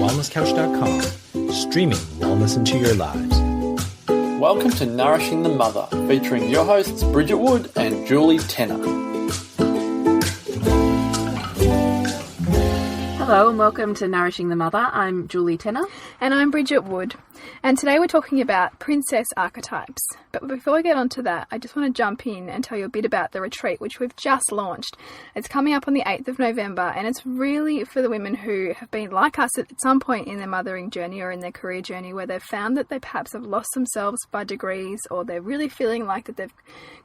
wellnesscouch.com, streaming wellness into your lives. Welcome to Nourishing the Mother, featuring your hosts Bridget Wood and Julie Tenner. Hello and welcome to Nourishing the Mother. I'm Julie Tenner. And I'm Bridget Wood. And today we're talking about princess archetypes. But before we get on to that, I just want to jump in and tell you a bit about the retreat, which we've just launched. It's coming up on the 8th of November, and it's really for the women who have been like us at some point in their mothering journey or in their career journey, where they've found that they perhaps have lost themselves by degrees, or they're really feeling like that they've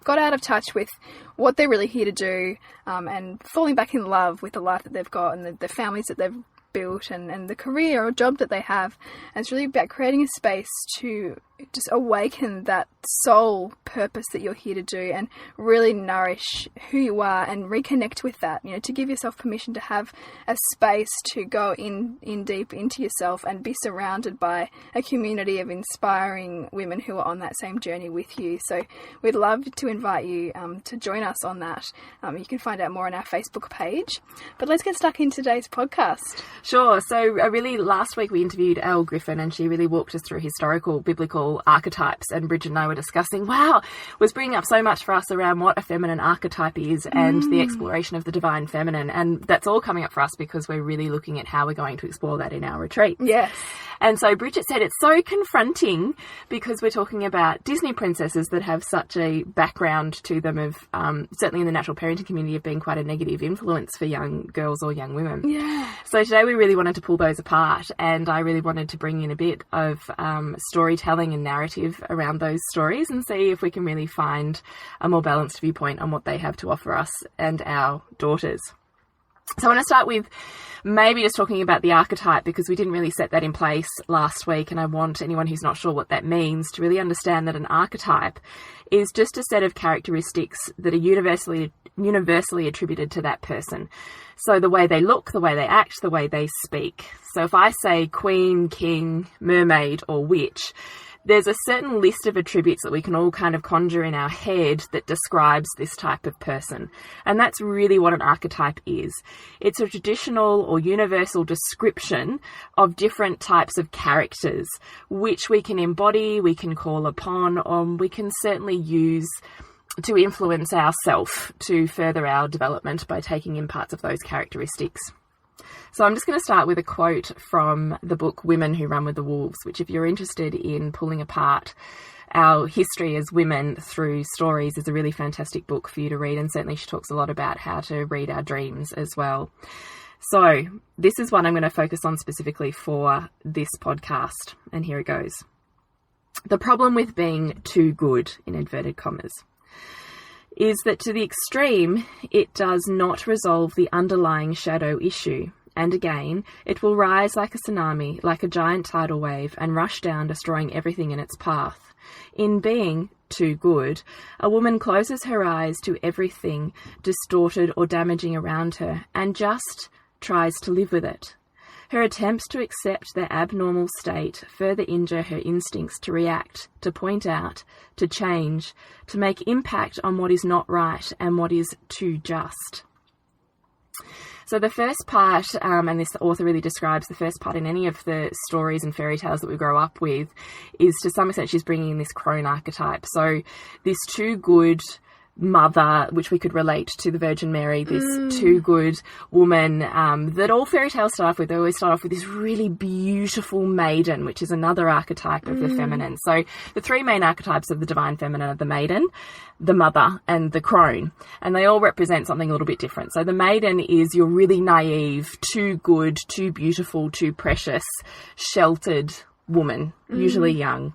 got out of touch with what they're really here to do, and falling back in love with the life that they've got and the families that they've built and the career or job that they have. And it's really about creating a space to just awaken that soul purpose that you're here to do and really nourish who you are and reconnect with that, you know, to give yourself permission to have a space to go in deep into yourself and be surrounded by a community of inspiring women who are on that same journey with you. So we'd love to invite you to join us on that. You can find out more on our Facebook page. But let's get stuck into today's podcast. Sure. So last week we interviewed Elle Griffin, and she really walked us through historical biblical archetypes, and Bridget and I were discussing, was bringing up so much for us around what a feminine archetype is and the exploration of the divine feminine. And that's all coming up for us because we're really looking at how we're going to explore that in our retreat. Yes. And so Bridget said it's so confronting because we're talking about Disney princesses that have such a background to them of, certainly in the natural parenting community, of being quite a negative influence for young girls or young women. Yeah. So today we really wanted to pull those apart, and I really wanted to bring in a bit of storytelling and narrative around those stories and see if we can really find a more balanced viewpoint on what they have to offer us and our daughters. So I want to start with maybe just talking about the archetype, because we didn't really set that in place last week, and I want anyone who's not sure what that means to really understand that an archetype is just a set of characteristics that are universally attributed to that person. So the way they look, the way they act, the way they speak. So if I say queen, king, mermaid, or witch, there's a certain list of attributes that we can all kind of conjure in our head that describes this type of person. And that's really what an archetype is. It's a traditional or universal description of different types of characters, which we can embody, we can call upon, or we can certainly use to influence ourselves to further our development by taking in parts of those characteristics. So I'm just going to start with a quote from the book Women Who Run with the Wolves, which, if you're interested in pulling apart our history as women through stories, is a really fantastic book for you to read. And certainly she talks a lot about how to read our dreams as well. So this is one I'm going to focus on specifically for this podcast. And here it goes. The problem with being too good, in inverted commas, is that to the extreme, it does not resolve the underlying shadow issue. And again, it will rise like a tsunami, like a giant tidal wave, and rush down, destroying everything in its path. In being too good, a woman closes her eyes to everything distorted or damaging around her, and just tries to live with it. Her attempts to accept their abnormal state further injure her instincts to react, to point out, to change, to make impact on what is not right and what is too just. So the first part, and this author really describes the first part in any of the stories and fairy tales that we grow up with, is to some extent she's bringing in this crone archetype. So this too good mother, which we could relate to the Virgin Mary, this too good woman, that all fairy tales start off with. They always start off with this really beautiful maiden, which is another archetype of the feminine. So the three main archetypes of the divine feminine are the maiden, the mother, and the crone, and they all represent something a little bit different. So the maiden is your really naive, too good, too beautiful, too precious, sheltered woman, usually young.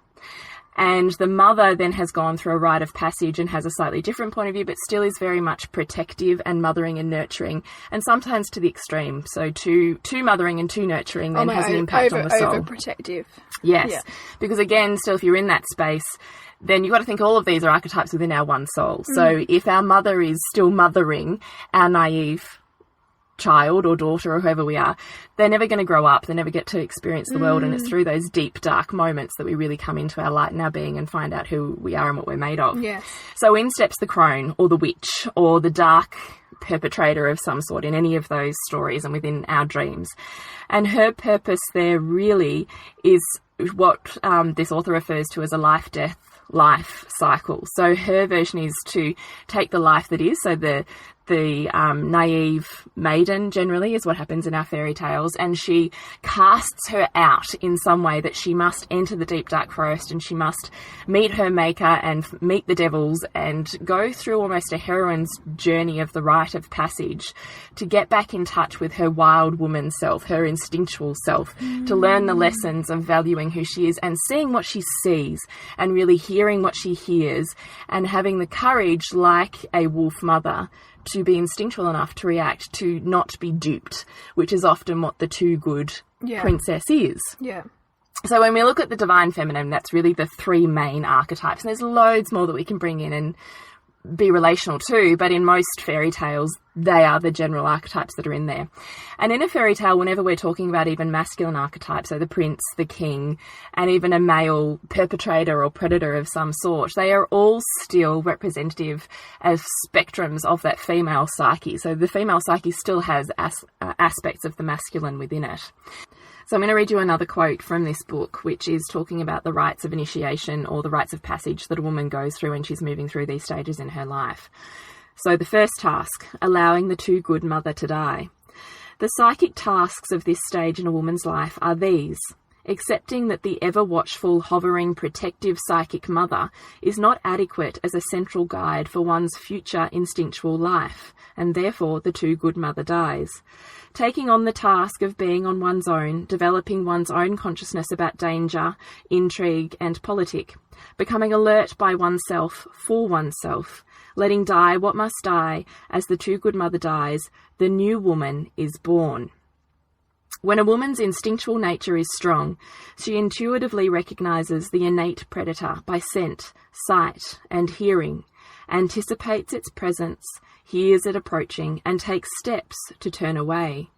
And the mother then has gone through a rite of passage and has a slightly different point of view, but still is very much protective and mothering and nurturing, and sometimes to the extreme. So too mothering and too nurturing then has an impact on the soul. Overprotective. Yes. Yeah. Because again, still if you're in that space, then you've got to think all of these are archetypes within our one soul. So if our mother is still mothering our naive child or daughter or whoever we are, they're never going to grow up. They never get to experience the world. And it's through those deep, dark moments that we really come into our light and our being and find out who we are and what we're made of. Yes. So in steps the crone or the witch or the dark perpetrator of some sort in any of those stories and within our dreams. And her purpose there really is what this author refers to as a life cycle. So her version is to take the life that is, so the naive maiden generally is what happens in our fairy tales, and she casts her out in some way that she must enter the deep dark forest and she must meet her maker and meet the devils and go through almost a heroine's journey of the rite of passage to get back in touch with her wild woman self, her instinctual self, to learn the lessons of valuing who she is and seeing what she sees and really hearing what she hears and having the courage, like a wolf mother, to be instinctual enough to react, to not be duped, which is often what the too good princess is. Yeah. So when we look at the divine feminine, that's really the three main archetypes. And there's loads more that we can bring in and be relational to, but in most fairy tales, they are the general archetypes that are in there. And in a fairy tale, whenever we're talking about even masculine archetypes, so the prince, the king, and even a male perpetrator or predator of some sort, they are all still representative as spectrums of that female psyche. So the female psyche still has aspects of the masculine within it. So I'm going to read you another quote from this book, which is talking about the rites of initiation or the rites of passage that a woman goes through when she's moving through these stages in her life. So the first task, allowing the too good mother to die. The psychic tasks of this stage in a woman's life are these: accepting that the ever-watchful, hovering, protective psychic mother is not adequate as a central guide for one's future instinctual life, and therefore the too good mother dies. Taking on the task of being on one's own, developing one's own consciousness about danger, intrigue, and politic. Becoming alert by oneself, for oneself. Letting die what must die. As the too good mother dies, the new woman is born. When a woman's instinctual nature is strong, she intuitively recognizes the innate predator by scent, sight, and hearing, anticipates its presence, hears it approaching, and takes steps to turn away.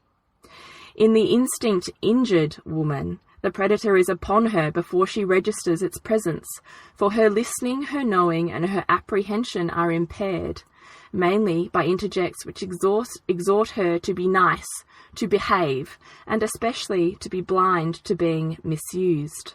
In the instinct-injured woman, the predator is upon her before she registers its presence, for her listening, her knowing, and her apprehension are impaired, mainly by interjects which exhort her to be nice, to behave, and especially to be blind to being misused.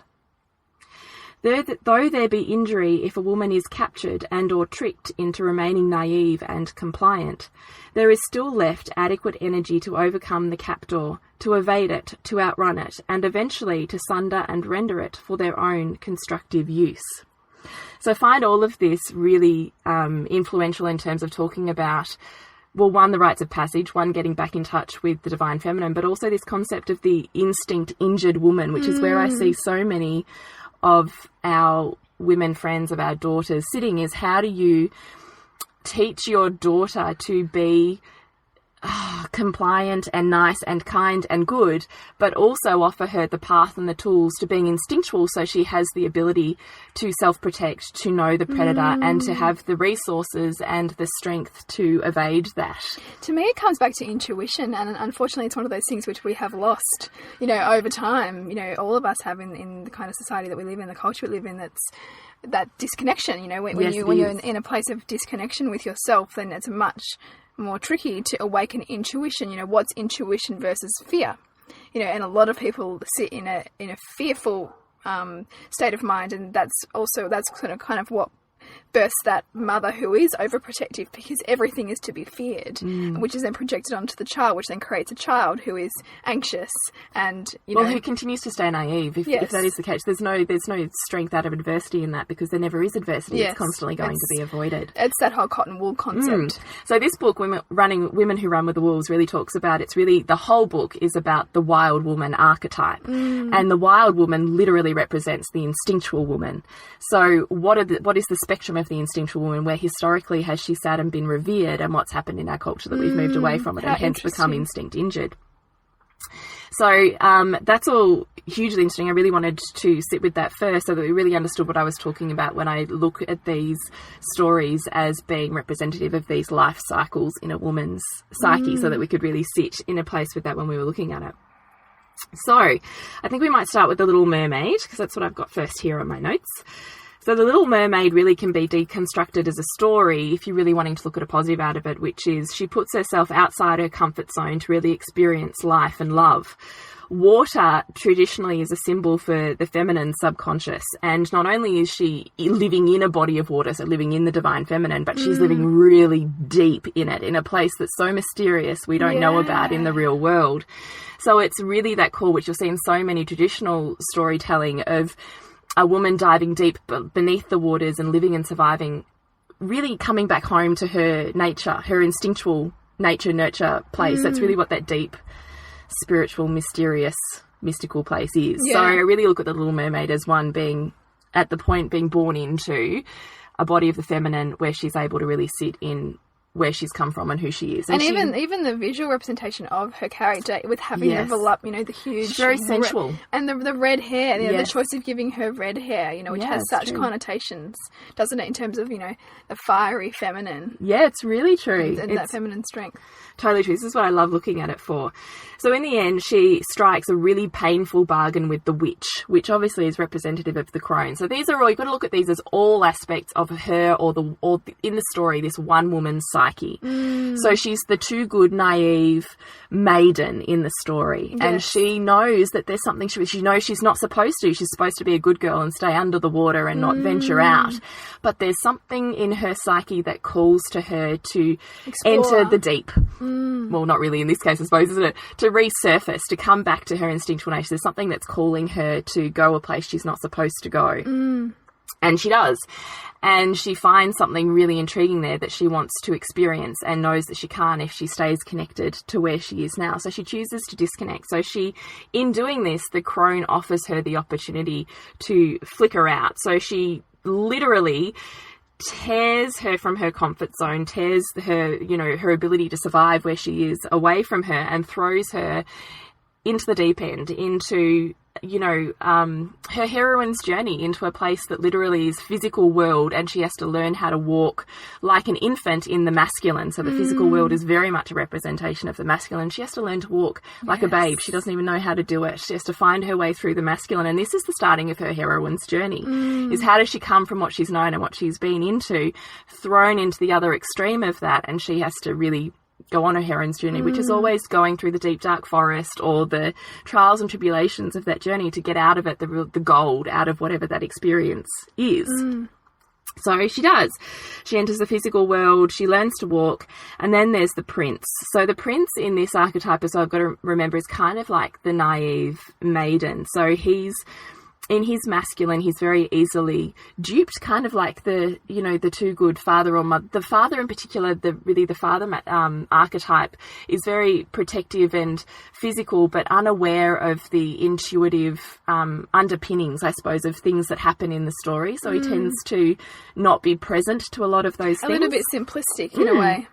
Though there be injury if a woman is captured and or tricked into remaining naive and compliant, there is still left adequate energy to overcome the captor, to evade it, to outrun it, and eventually to sunder and render it for their own constructive use. So I find all of this really influential in terms of talking about, well, one, the rites of passage, one, getting back in touch with the divine feminine, but also this concept of the instinct-injured woman, which is where I see so many of our women friends, of our daughters sitting, is how do you teach your daughter to be compliant and nice and kind and good, but also offer her the path and the tools to being instinctual so she has the ability to self-protect, to know the predator, and to have the resources and the strength to evade that. To me, it comes back to intuition, and unfortunately it's one of those things which we have lost, over time. All of us have in the kind of society that we live in, the culture we live in, that's that disconnection. When you're in a place of disconnection with yourself, then it's much more tricky to awaken intuition. What's intuition versus fear? And a lot of people sit in a fearful state of mind, and that's kind of what bursts that mother who is overprotective, because everything is to be feared, which is then projected onto the child, which then creates a child who is anxious and who continues to stay naive. If that is the case, there's no strength out of adversity in that, because there never is adversity. It's constantly going to be avoided. It's that whole cotton wool concept. So this book, Women Who Run with the Wolves, really talks about, it's really, the whole book is about the wild woman archetype, and the wild woman literally represents the instinctual woman. So what is the spectrum of the instinctual woman? Where historically has she sat and been revered, and what's happened in our culture that we've moved away from it and hence become instinct injured? So that's all hugely interesting. I really wanted to sit with that first so that we really understood what I was talking about when I look at these stories as being representative of these life cycles in a woman's psyche, so that we could really sit in a place with that when we were looking at it. So I think we might start with The Little Mermaid, because that's what I've got first here on my notes. So The Little Mermaid really can be deconstructed as a story if you're really wanting to look at a positive out of it, which is she puts herself outside her comfort zone to really experience life and love. Water traditionally is a symbol for the feminine subconscious, and not only is she living in a body of water, so living in the divine feminine, but she's living really deep in it, in a place that's so mysterious we don't know about in the real world. So it's really that call, which you'll see in so many traditional storytelling, of a woman diving deep beneath the waters and living and surviving, really coming back home to her nature, her instinctual nature-nurture place. That's really what that deep, spiritual, mysterious, mystical place is. So I really look at The Little Mermaid as one being, at the point, being born into a body of the feminine where she's able to really sit in where she's come from and who she is. And even the visual representation of her character with having the voluptuous, the huge... She's very sensual. And the red hair, the choice of giving her red hair, which has such connotations, doesn't it, in terms of, the fiery feminine. Yeah, it's really true. And that feminine strength. Totally true. This is what I love looking at it for. So in the end, she strikes a really painful bargain with the witch, which obviously is representative of the crone. So these are all, you've got to look at these as all aspects of her or in the story, this one woman's psyche. So she's the too good, naive maiden in the story. And she knows that there's something she knows she's not supposed to. She's supposed to be a good girl and stay under the water and not venture out. But there's something in her psyche that calls to her to enter the deep. Well, not really in this case, I suppose, isn't it? To resurface, to come back to her instinctual nature. There's something that's calling her to go a place she's not supposed to go. And she does. And she finds something really intriguing there that she wants to experience and knows that she can't if she stays connected to where she is now. So she chooses to disconnect. So in doing this, the crone offers her the opportunity to flicker out. So she literally tears her from her comfort zone, tears her, her ability to survive where she is away from her, and throws her into the deep end, into, her heroine's journey into a place that literally is physical world, and she has to learn how to walk like an infant in the masculine. So the physical world is very much a representation of the masculine. She has to learn to walk like a babe. She doesn't even know how to do it. She has to find her way through the masculine. And this is the starting of her heroine's journey, is how does she come from what she's known and what she's been into, thrown into the other extreme of that, and she has to really go on a heroine's journey, which is always going through the deep, dark forest or the trials and tribulations of that journey to get out of it the gold out of whatever that experience is. So she does. She enters the physical world, she learns to walk, and then there's the prince. So the prince in this archetype, as I've got to remember, is kind of like the naive maiden. So in his masculine, he's very easily duped, kind of like the too good father or mother. The father in particular, the father archetype is very protective and physical, but unaware of the intuitive underpinnings, I suppose, of things that happen in the story. So he tends to not be present to a lot of those things. A little bit simplistic in a way.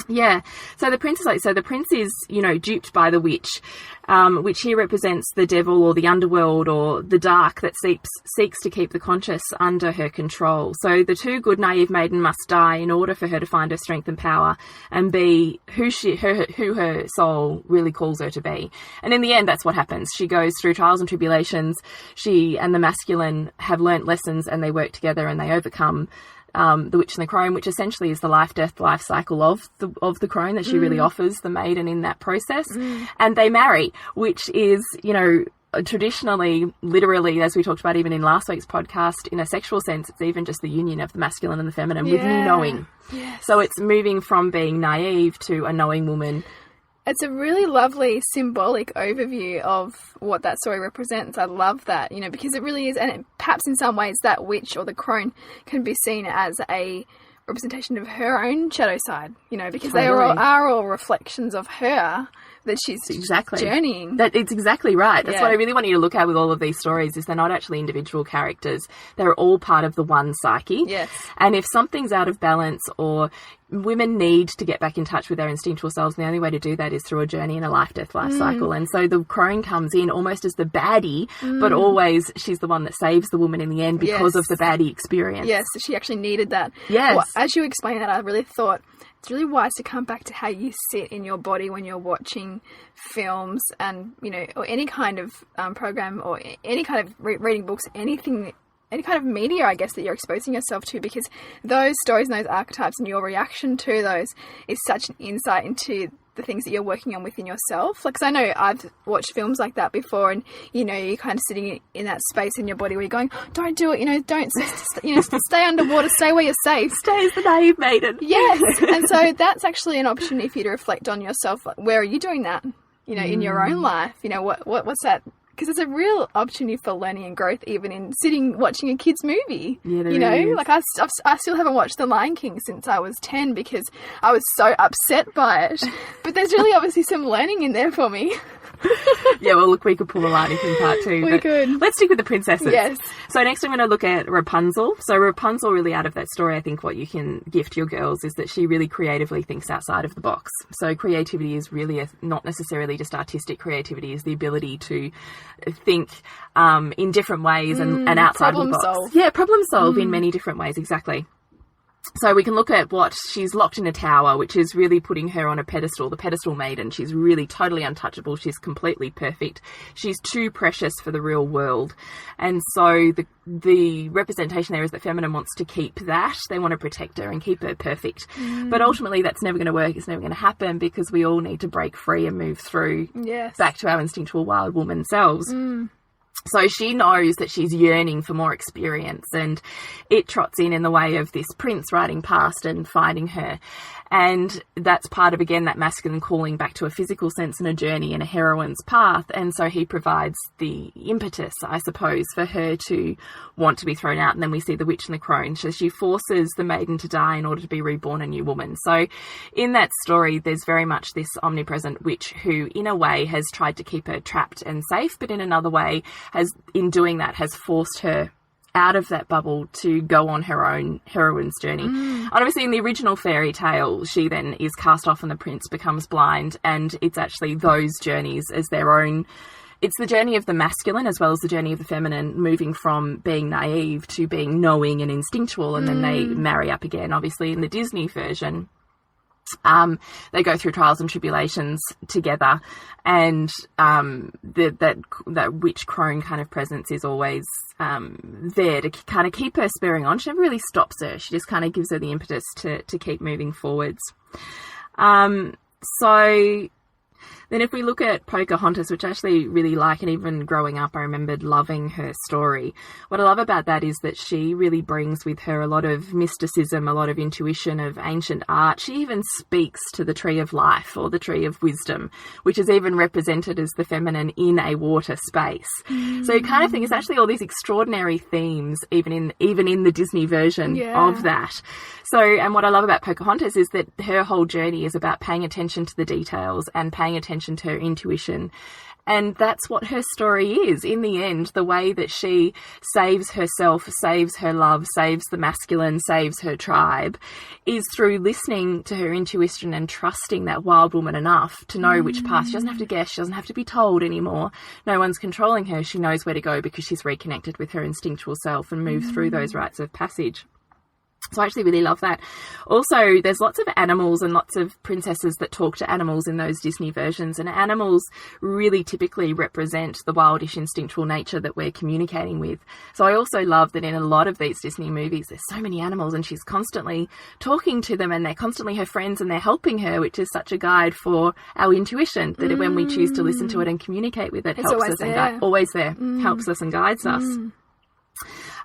Yeah. So the prince is, duped by the witch, which here represents the devil or the underworld or the dark that seeks to keep the conscious under her control. So the too good naive maiden must die in order for her to find her strength and power and be who her soul really calls her to be. And in the end, that's what happens. She goes through trials and tribulations. She and the masculine have learnt lessons, and they work together and they overcome the witch and the crone, which essentially is the life cycle of the crone that she really offers the maiden in that process. And they marry, which is, traditionally, literally, as we talked about even in last week's podcast, in a sexual sense, it's even just the union of the masculine and the feminine with new knowing. Yes. So it's moving from being naive to a knowing woman. It's a really lovely symbolic overview of what that story represents. I love that, because it really is, and perhaps in some ways that witch or the crone can be seen as a representation of her own shadow side, because they are all reflections of her that she's journeying. It's exactly right. That's what I really want you to look at with all of these stories, is they're not actually individual characters. They're all part of the one psyche. Yes. And if something's out of balance, or women need to get back in touch with their instinctual selves, and the only way to do that is through a journey in a life-death cycle. And so the crone comes in almost as the baddie, but always she's the one that saves the woman in the end because of the baddie experience. Yes, she actually needed that. Yes. Well, as you explained that, I really thought it's really wise to come back to how you sit in your body when you're watching films and, or any kind of program or any kind of reading books, anything any kind of media, I guess, that you're exposing yourself to, because those stories and those archetypes and your reaction to those is such an insight into the things that you're working on within yourself. Like, 'cause I know I've watched films like that before, and, you know, you're kind of sitting in that space in your body where you're going, don't do it, you know, don't, you know, stay underwater, stay where you're safe. Stay as the naive maiden. Yes. And so that's actually an opportunity for you to reflect on yourself. Like, where are you doing that, you know, in your own life? You know, what's that? Because it's a real opportunity for learning and growth, even in sitting watching a kid's movie. Yeah, there you know, is. like I still haven't watched The Lion King since I was 10 because I was so upset by it. But there's really obviously some learning in there for me. Yeah, well, look, we could pull a Lion King part 2. We could. Let's stick with the princesses. Yes. So next I'm going to look at Rapunzel. So Rapunzel, really out of that story, I think what you can gift your girls is that she really creatively thinks outside of the box. So creativity is really not necessarily just artistic creativity, is the ability to think in different ways and outside of the box. Solve. Yeah, problem solve in many different ways, exactly. So we can look at what she's locked in a tower, which is really putting her on a pedestal, the pedestal maiden. She's really totally untouchable. She's completely perfect. She's too precious for the real world. And so the representation there is that feminine wants to keep that. They want to protect her and keep her perfect. But ultimately that's never going to work. It's never going to happen because we all need to break free and move through back to our instinctual wild woman selves. So she knows that she's yearning for more experience, and it trots in the way of this prince riding past and finding her. And that's part of, again, that masculine calling back to a physical sense and a journey and a heroine's path. And so he provides the impetus, I suppose, for her to want to be thrown out. And then we see the witch and the crone. So she forces the maiden to die in order to be reborn a new woman. So in that story, there's very much this omnipresent witch who, in a way, has tried to keep her trapped and safe, but in another way, in doing that, has forced her out of that bubble to go on her own heroine's journey. And obviously in the original fairy tale, she then is cast off and the prince becomes blind, and it's actually those journeys as their own. It's the journey of the masculine as well as the journey of the feminine, moving from being naive to being knowing and instinctual, and then they marry up again. Obviously in the Disney version, they go through trials and tribulations together, and that witch crone kind of presence is always there to kind of keep her spurring on. She never really stops her. She just kind of gives her the impetus to keep moving forwards. So then if we look at Pocahontas, which I actually really like, and even growing up I remembered loving her story, what I love about that is that she really brings with her a lot of mysticism, a lot of intuition of ancient art. She even speaks to the tree of life or the tree of wisdom, which is even represented as the feminine in a water space. So you kind of think it's actually all these extraordinary themes even in the Disney version of that. So, and what I love about Pocahontas is that her whole journey is about paying attention to the details and paying attention to her intuition. And that's what her story is. In the end, the way that she saves herself, saves her love, saves the masculine, saves her tribe, is through listening to her intuition and trusting that wild woman enough to know which path. She doesn't have to guess. She doesn't have to be told anymore. No one's controlling her. She knows where to go because she's reconnected with her instinctual self and moved through those rites of passage. So I actually really love that. Also, there's lots of animals and lots of princesses that talk to animals in those Disney versions, and animals really typically represent the wildish instinctual nature that we're communicating with. So I also love that in a lot of these Disney movies, there's so many animals and she's constantly talking to them and they're constly her friends and they're helping her, which is such a guide for our intuition, that when we choose to listen to it and communicate with it, helps us and always there, helps us and guides us.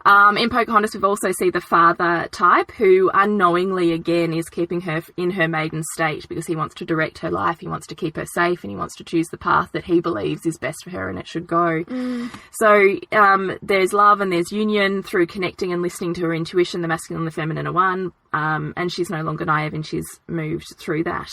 In Pocahontas, we've also seen the father type who unknowingly, again, is keeping her in her maiden state because he wants to direct her life, he wants to keep her safe, and he wants to choose the path that he believes is best for her and it should go. So there's love and there's union through connecting and listening to her intuition. The masculine and the feminine are one, and she's no longer naive and she's moved through that.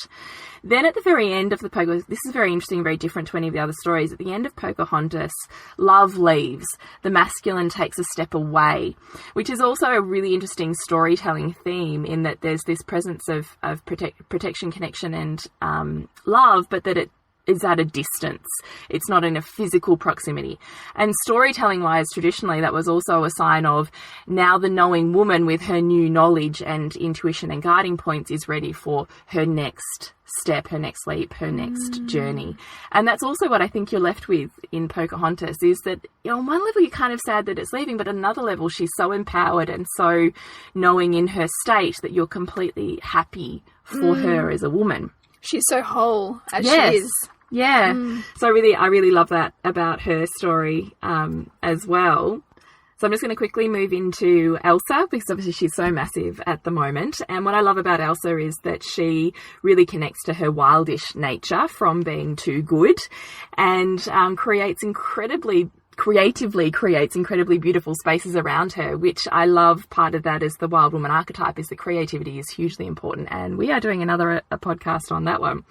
Then at the very end of the Pocahontas, this is very interesting, very different to any of the other stories. At the end of Pocahontas, love leaves. The masculine takes a step away, which is also a really interesting storytelling theme in that there's this presence of protection, connection and love, but that is at a distance. It's not in a physical proximity. And storytelling wise, traditionally, that was also a sign of now the knowing woman with her new knowledge and intuition and guiding points is ready for her next step, her next leap, her next journey. And that's also what I think you're left with in Pocahontas, is that, you know, on one level you're kind of sad that it's leaving, but on another level she's so empowered and so knowing in her state that you're completely happy for her as a woman. She's so whole as she is. Yeah. So I really love that about her story as well. So I'm just going to quickly move into Elsa, because obviously she's so massive at the moment. And what I love about Elsa is that she really connects to her wildish nature from being too good, and creatively creates incredibly beautiful spaces around her, which I love. Part of that is the wild woman archetype, is that creativity is hugely important, and we are doing a podcast on that one.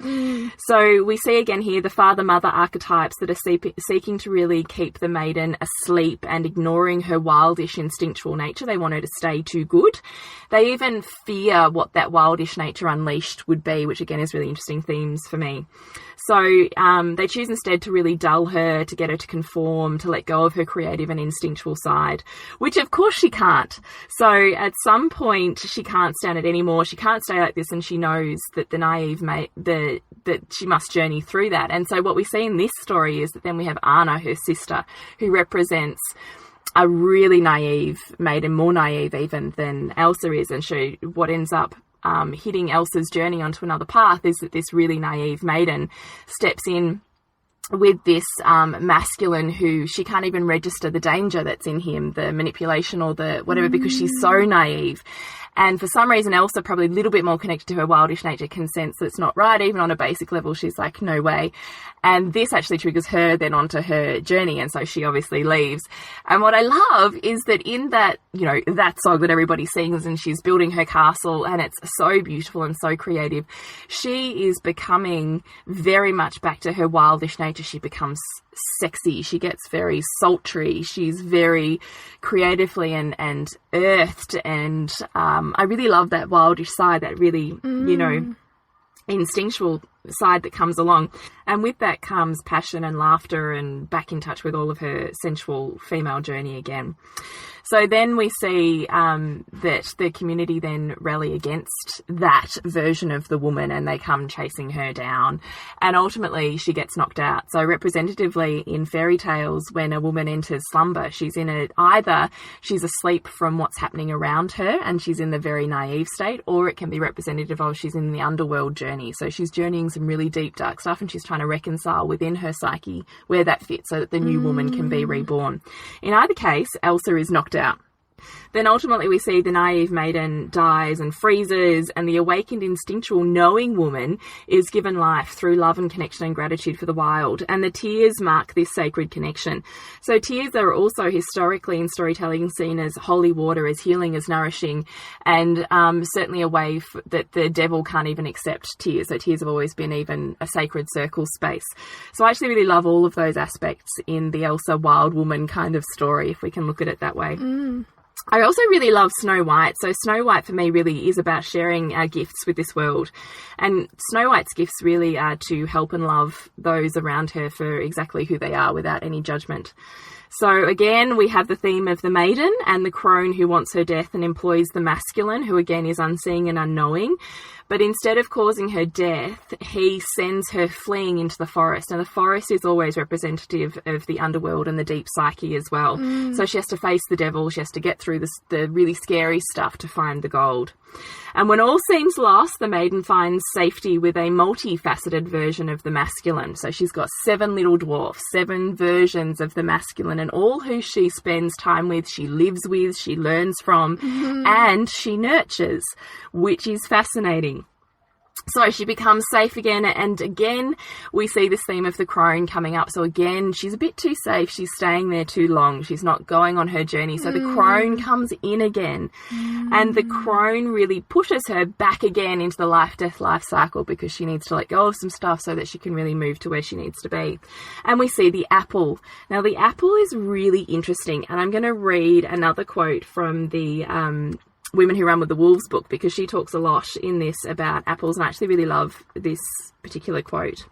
So we see again here the father-mother archetypes that are seeking to really keep the maiden asleep and ignoring her wildish instinctual nature. They want her to stay too good. They even fear what that wildish nature unleashed would be, which again is really interesting themes for me. So they choose instead to really dull her, to get her to conform, to let go of her creative and instinctual side, which of course she can't. So at some point she can't stand it anymore. She can't stay like this, and she knows that that she must journey through that. And so what we see in this story is that then we have Anna, her sister, who represents a really naive maiden, more naive even than Elsa is, and what ends up hitting Elsa's journey onto another path is that this really naive maiden steps in with this masculine who she can't even register the danger that's in him, the manipulation or the whatever, because she's so naive. And for some reason, Elsa, probably a little bit more connected to her wildish nature, can sense that it's not right. Even on a basic level, she's like, no way. And this actually triggers her then onto her journey. And so she obviously leaves. And what I love is that in that, you know, that song that everybody sings, and she's building her castle, and it's so beautiful and so creative, she is becoming very much back to her wildish nature. She becomes sexy. She gets very sultry. She's very creatively and earthed. And I really love that wildish side, that really, you know, instinctual side that comes along. And with that comes passion and laughter and back in touch with all of her sensual female journey again. So then we see that the community then rally against that version of the woman, and they come chasing her down, and ultimately she gets knocked out. So representatively in fairy tales, when a woman enters slumber, either she's asleep from what's happening around her and she's in the very naive state, or it can be representative of she's in the underworld journey. So she's journeying some really deep, dark stuff, and she's trying to reconcile within her psyche where that fits so that the new woman can be reborn. In either case, Elsa is knocked out. Then ultimately we see the naive maiden dies and freezes, and the awakened instinctual knowing woman is given life through love and connection and gratitude for the wild, and the tears mark this sacred connection. So tears are also historically in storytelling seen as holy water, as healing, as nourishing, and certainly a way that the devil can't even accept tears. So tears have always been even a sacred circle space. So I actually really love all of those aspects in the Elsa wild woman kind of story, if we can look at it that way. I also really love Snow White. So Snow White for me really is about sharing our gifts with this world. And Snow White's gifts really are to help and love those around her for exactly who they are without any judgment. So again, we have the theme of the maiden and the crone who wants her death and employs the masculine, who again is unseeing and unknowing. But instead of causing her death, he sends her fleeing into the forest. And the forest is always representative of the underworld and the deep psyche as well. So she has to face the devil. She has to get through the really scary stuff to find the gold. And when all seems lost, the maiden finds safety with a multifaceted version of the masculine. So she's got 7 little dwarfs, 7 versions of the masculine, and all who she spends time with, she lives with, she learns from, and she nurtures, which is fascinating. So she becomes safe again, and again we see this theme of the crone coming up. So again, she's a bit too safe. She's staying there too long. She's not going on her journey. So the crone comes in again, and the crone really pushes her back again into the life-death life cycle, because she needs to let go of some stuff so that she can really move to where she needs to be. And we see the apple. Now the apple is really interesting, and I'm going to read another quote from the Women Who Run with the Wolves book, because she talks a lot in this about apples, and I actually really love this particular quote.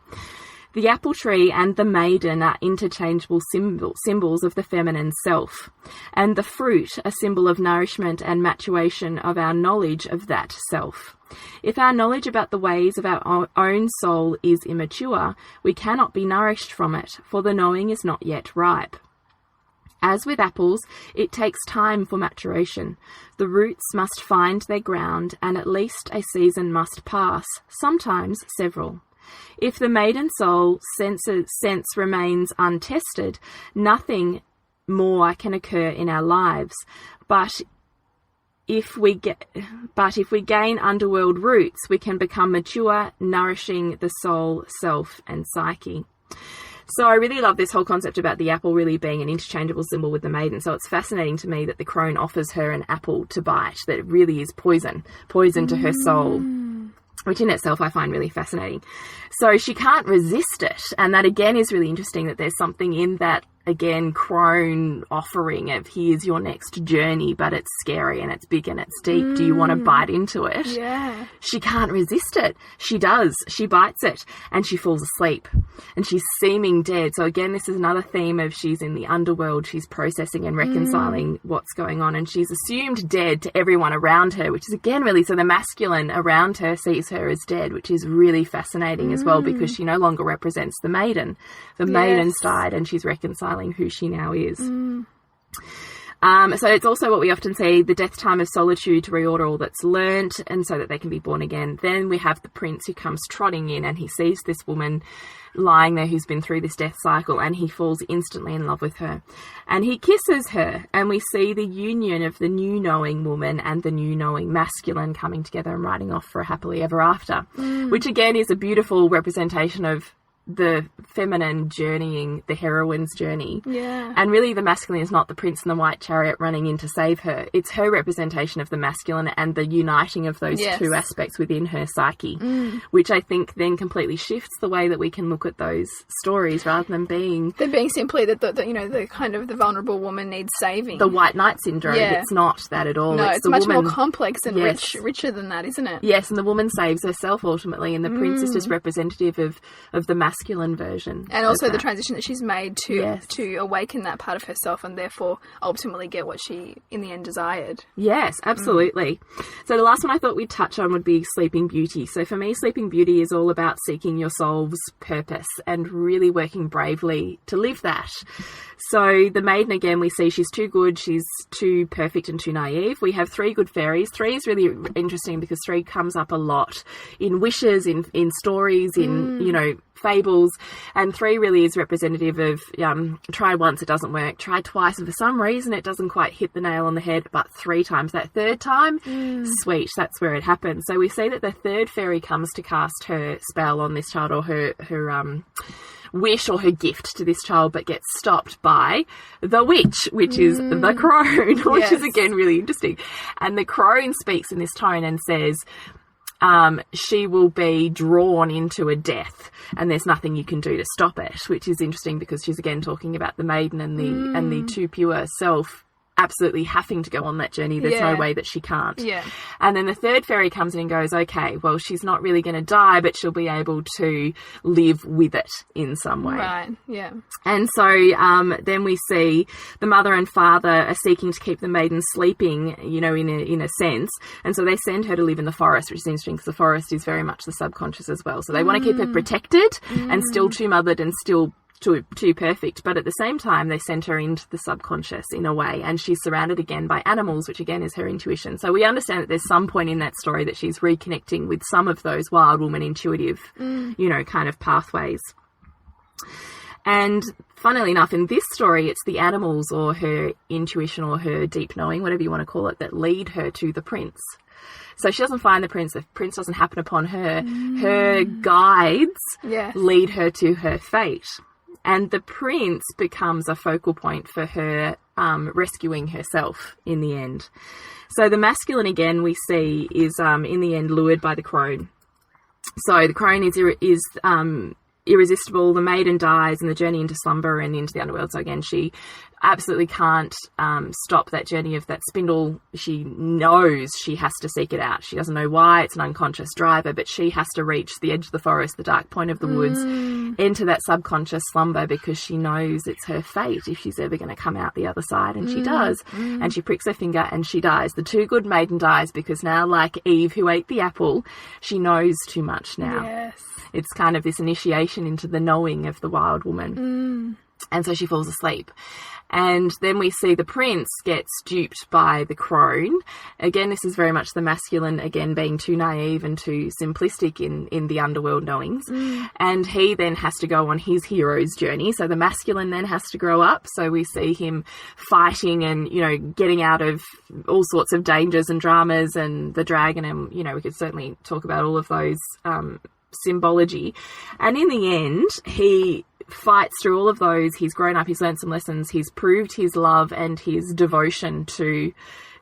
The apple tree and the maiden are interchangeable symbols of the feminine self, and the fruit a symbol of nourishment and maturation of our knowledge of that self. If our knowledge about the ways of our own soul is immature, we cannot be nourished from it, for the knowing is not yet ripe. As with apples, it takes time for maturation. The roots must find their ground, and at least a season must pass, sometimes several. If the maiden soul sense remains untested, nothing more can occur in our lives. But if we gain underworld roots, we can become mature, nourishing the soul, self, and psyche. So I really love this whole concept about the apple really being an interchangeable symbol with the maiden. So it's fascinating to me that the crone offers her an apple to bite, that it really is poison to her soul, which in itself I find really fascinating. So she can't resist it. And that again is really interesting, that there's something in that, again, crone offering of here's your next journey, but it's scary and it's big and it's deep. Do you want to bite into it? Yeah. She can't resist it. She does. She bites it and she falls asleep and she's seeming dead. So again, this is another theme of she's in the underworld. She's processing and reconciling what's going on, and she's assumed dead to everyone around her, which is again really, so the masculine around her sees her as dead, which is really fascinating as well, because she no longer represents the maiden. The maiden's died and she's reconciling who she now is. So it's also what we often see, the death time of solitude to reorder all that's learnt, and so that they can be born again. Then we have the prince who comes trotting in, and he sees this woman lying there who's been through this death cycle, and he falls instantly in love with her. And he kisses her, and we see the union of the new knowing woman and the new knowing masculine coming together and riding off for a happily ever after, which again is a beautiful representation of the feminine journeying the heroine's journey. Yeah. And really the masculine is not the prince in the white chariot running in to save her. It's her representation of the masculine and the uniting of those two aspects within her psyche, which I think then completely shifts the way that we can look at those stories, rather than being... They're being simply that the kind of the vulnerable woman needs saving. The white knight syndrome. Yeah. It's not that at all. No, it's much woman, more complex and richer than that, isn't it? Yes, and the woman saves herself ultimately, and the prince is just representative of the masculine version. And also the transition that she's made to awaken that part of herself, and therefore ultimately get what she in the end desired. Yes, absolutely. So the last one I thought we'd touch on would be Sleeping Beauty. So for me, Sleeping Beauty is all about seeking your soul's purpose and really working bravely to live that. So the maiden, again, we see she's too good, she's too perfect and too naive. We have 3 good fairies. 3 is really interesting because 3 comes up a lot in wishes, in stories, in, fables, and 3 really is representative of try once, it doesn't work, try twice, and for some reason it doesn't quite hit the nail on the head, but 3 times. That 3rd time, sweet, that's where it happens. So we see that the 3rd fairy comes to cast her spell on this child, or her wish or her gift to this child, but gets stopped by the witch, which is the crone, which is again really interesting. And the crone speaks in this tone and says, she will be drawn into a death and there's nothing you can do to stop it, which is interesting because she's again talking about the maiden and the too pure self absolutely having to go on that journey. There's no way that she can't. Yeah. And then the 3rd fairy comes in and goes, okay, well, she's not really going to die, but she'll be able to live with it in some way. Right, yeah. And so then we see the mother and father are seeking to keep the maiden sleeping, in a sense. And so they send her to live in the forest, which is interesting because the forest is very much the subconscious as well. So they want to keep her protected and still too mothered and still too perfect, but at the same time they sent her into the subconscious in a way, and she's surrounded again by animals, which again is her intuition. So we understand that there's some point in that story that she's reconnecting with some of those wild woman intuitive kind of pathways. And funnily enough, in this story, it's the animals or her intuition or her deep knowing, whatever you want to call it, that lead her to the prince. So she doesn't find the prince doesn't happen upon her. Her guides lead her to her fate. And the prince becomes a focal point for her rescuing herself in the end. So the masculine, again, we see is in the end lured by the crone. So the crone is irresistible. The maiden dies in the journey into slumber and into the underworld. So again, she absolutely can't stop that journey of that spindle. She knows she has to seek it out. She doesn't know why. It's an unconscious driver, but she has to reach the edge of the forest, the dark point of the woods, enter that subconscious slumber, because she knows it's her fate if she's ever going to come out the other side. And she does. And she pricks her finger and she dies. The too good maiden dies, because now, like Eve who ate the apple, she knows too much now. Yes. It's kind of this initiation into the knowing of the wild woman. And so she falls asleep. And then we see the prince gets duped by the crone. Again, this is very much the masculine, again, being too naive and too simplistic in the underworld knowings. And he then has to go on his hero's journey. So the masculine then has to grow up. So we see him fighting and, you know, getting out of all sorts of dangers and dramas, and the dragon. And, you know, we could certainly talk about all of those symbology. And in the end, he fights through all of those. He's grown up, he's learned some lessons, he's proved his love and his devotion to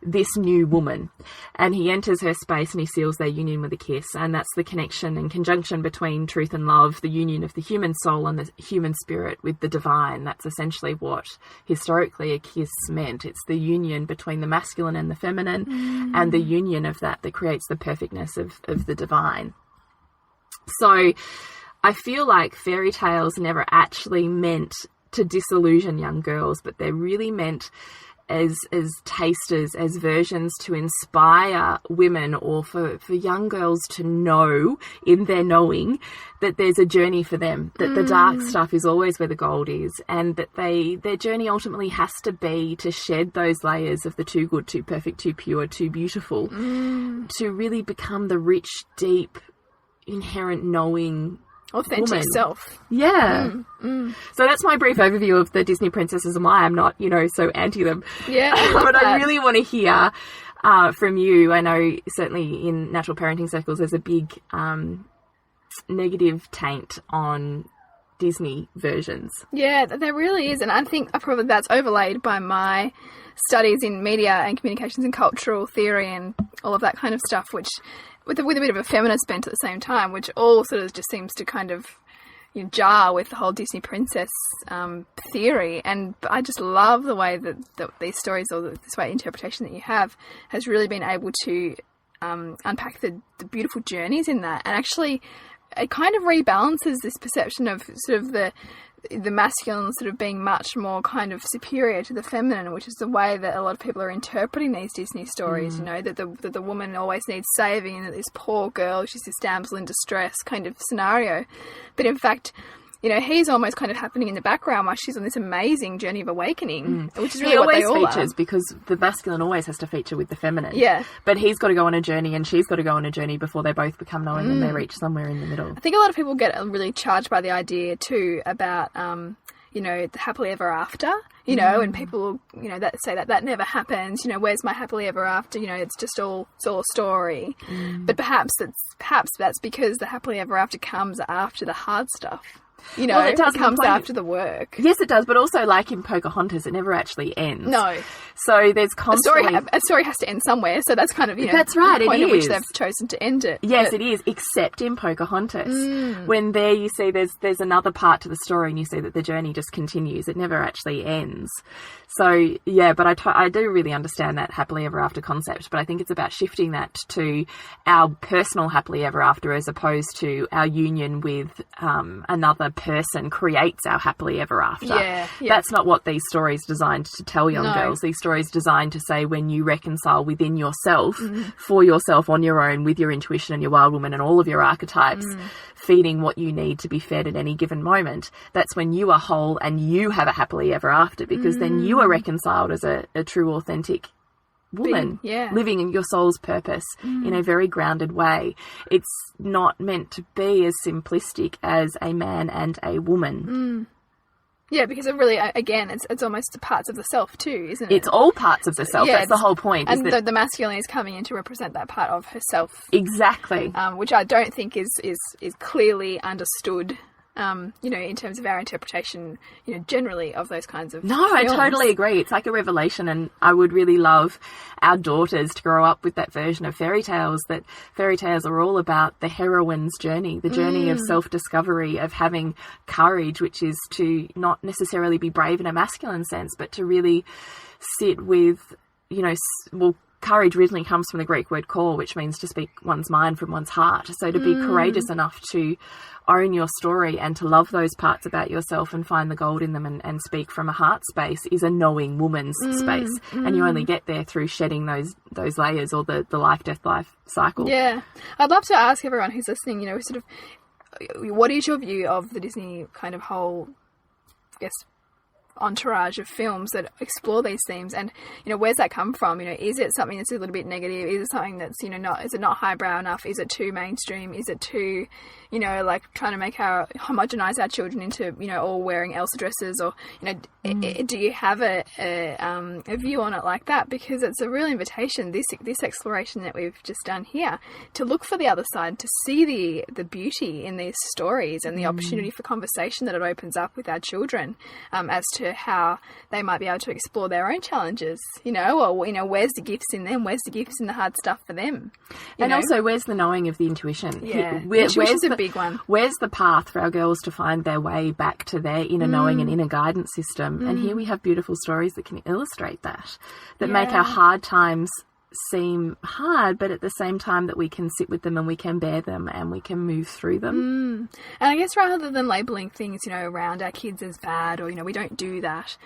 this new woman, and he enters her space and he seals their union with a kiss. And that's the connection and conjunction between truth and love, the union of the human soul and the human spirit with the divine. That's essentially what historically a kiss meant. It's the union between the masculine and the feminine, and the union of that creates the perfectness of the divine. So I feel like fairy tales never actually meant to disillusion young girls, but they're really meant as tasters, as versions to inspire women, or for young girls to know in their knowing that there's a journey for them, that the dark stuff is always where the gold is, and that their journey ultimately has to be to shed those layers of the too good, too perfect, too pure, too beautiful, to really become the rich, deep, inherent knowing authentic woman. self. Yeah. So that's my brief overview of the Disney princesses and why I'm not, you know, so anti them. Yeah. But I really want to hear from you. I know certainly in natural parenting circles there's a big negative taint on Disney versions. Yeah, there really is. And I think probably that's overlaid by my studies in media and communications and cultural theory and all of that kind of stuff, which with a bit of a feminist bent at the same time, which all sort of just seems to kind of, you know, jar with the whole Disney princess theory. And I just love the way that these stories, or this way interpretation that you have, has really been able to unpack the beautiful journeys in that. And actually it kind of rebalances this perception of sort of the masculine sort of being much more kind of superior to the feminine, which is the way that a lot of people are interpreting these Disney stories, you know, that the woman always needs saving, and that this poor girl, she's this damsel in distress kind of scenario. But in fact, you know, he's almost kind of happening in the background while she's on this amazing journey of awakening, which is really what they all features are. Because the masculine always has to feature with the feminine. Yeah. But he's got to go on a journey and she's got to go on a journey before they both become knowing and they reach somewhere in the middle. I think a lot of people get really charged by the idea too about, you know, the happily ever after, you know, and people, you know, that say that never happens, you know, where's my happily ever after, you know, it's all a story. But perhaps that's because the happily ever after comes after the hard stuff. You know, well, it does comes after the work. Yes, it does, but also like in Pocahontas, it never actually ends. No. So there's constantly... A story has to end somewhere, so that's kind of, you know, that's right, the point it at which is. they've chosen to end it. Yes, it is, except in Pocahontas. When there you see there's another part to the story and you see that the journey just continues. It never actually ends. So, yeah, but I do really understand that happily ever after concept, but I think it's about shifting that to our personal happily ever after as opposed to our union with another person creates our happily ever after. Yeah. That's not what these stories designed to tell young girls. These stories designed to say when you reconcile within yourself, for yourself, on your own, with your intuition and your wild woman and all of your archetypes, feeding what you need to be fed at any given moment, that's when you are whole and you have a happily ever after, because then you are reconciled as a true, authentic woman, living in your soul's purpose in a very grounded way. It's not meant to be as simplistic as a man and a woman. Yeah, because it really, again, it's almost parts of the self too, isn't it? It's all parts of the self. Yeah, that's the whole point. And the masculine is coming in to represent that part of herself. Exactly. Which I don't think is clearly understood in terms of our interpretation, generally of those kinds of No, films. I totally agree. It's like a revelation, and I would really love our daughters to grow up with that version of fairy tales, that fairy tales are all about the heroine's journey, the journey of self-discovery, of having courage, which is to not necessarily be brave in a masculine sense, but to really sit with, courage originally comes from the Greek word kor, which means to speak one's mind from one's heart. So to be courageous enough to own your story and to love those parts about yourself and find the gold in them and speak from a heart space is a knowing woman's space. And you only get there through shedding those layers, or the life, death, life cycle. Yeah. I'd love to ask everyone who's listening, sort of, what is your view of the Disney kind of whole, I guess, entourage of films that explore these themes, and where's that come from? Is it something that's a little bit negative? Is it something that's is it not highbrow enough? Is it too mainstream? Is it too like trying to make homogenize our children into all wearing Elsa dresses, or do you have a view on it like that? Because it's a real invitation, this exploration that we've just done here, to look for the other side, to see the beauty in these stories and the opportunity for conversation that it opens up with our children, as to how they might be able to explore their own challenges, or where's the gifts in them, where's the gifts in the hard stuff for them, and also where's the knowing of the intuition. Where's the big one? Where's the path for our girls to find their way back to their inner knowing and inner guidance system? And here we have beautiful stories that can illustrate that make our hard times seem hard, but at the same time that we can sit with them and we can bear them and we can move through them. And I guess rather than labelling things, around our kids as bad, or, we don't do that,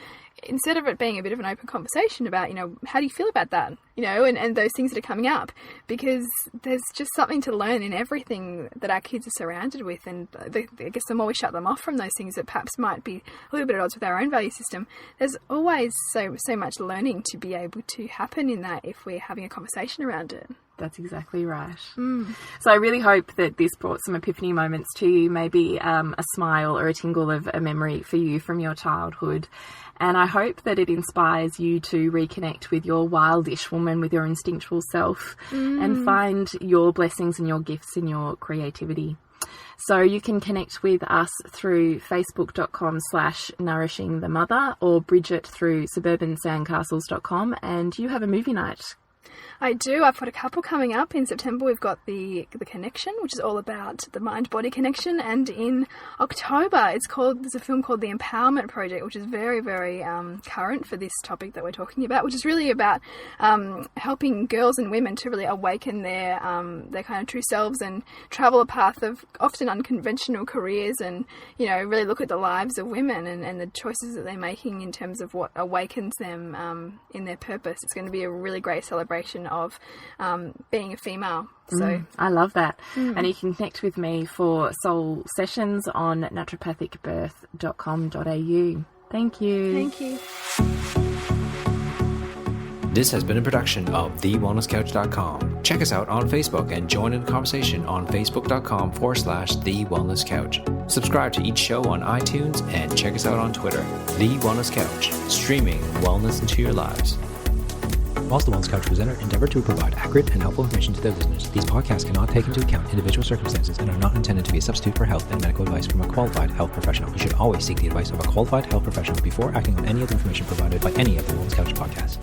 instead of it being a bit of an open conversation about, how do you feel about that, and those things that are coming up, because there's just something to learn in everything that our kids are surrounded with. And I guess the more we shut them off from those things that perhaps might be a little bit at odds with our own value system, there's always so much learning to be able to happen in that if we're having a conversation around it. That's exactly right. So I really hope that this brought some epiphany moments to you, maybe a smile or a tingle of a memory for you from your childhood. And I hope that it inspires you to reconnect with your wildish woman, with your instinctual self, and find your blessings and your gifts in your creativity. So you can connect with us through facebook.com/nourishingthemother, or Bridget through suburbansandcastles.com. And you have a movie night. I do. I've got a couple coming up. In September, we've got the Connection, which is all about the mind-body connection. And in October, there's a film called The Empowerment Project, which is very, very current for this topic that we're talking about, which is really about helping girls and women to really awaken their kind of true selves and travel a path of often unconventional careers, and, really look at the lives of women and the choices that they're making in terms of what awakens them in their purpose. It's going to be a really great celebration of being a female. So I love that. And you can connect with me for soul sessions on naturopathicbirth.com.au. Thank you. Thank you. This has been a production of TheWellnessCouch.com. Check us out on Facebook and join in the conversation on Facebook.com/TheWellnessCouch. Subscribe to each show on iTunes and check us out on Twitter. The Wellness Couch, streaming wellness into your lives. Whilst the Wellness Couch presenter endeavored to provide accurate and helpful information to their listeners, these podcasts cannot take into account individual circumstances and are not intended to be a substitute for health and medical advice from a qualified health professional. You should always seek the advice of a qualified health professional before acting on any of the information provided by any of the Wellness Couch podcasts.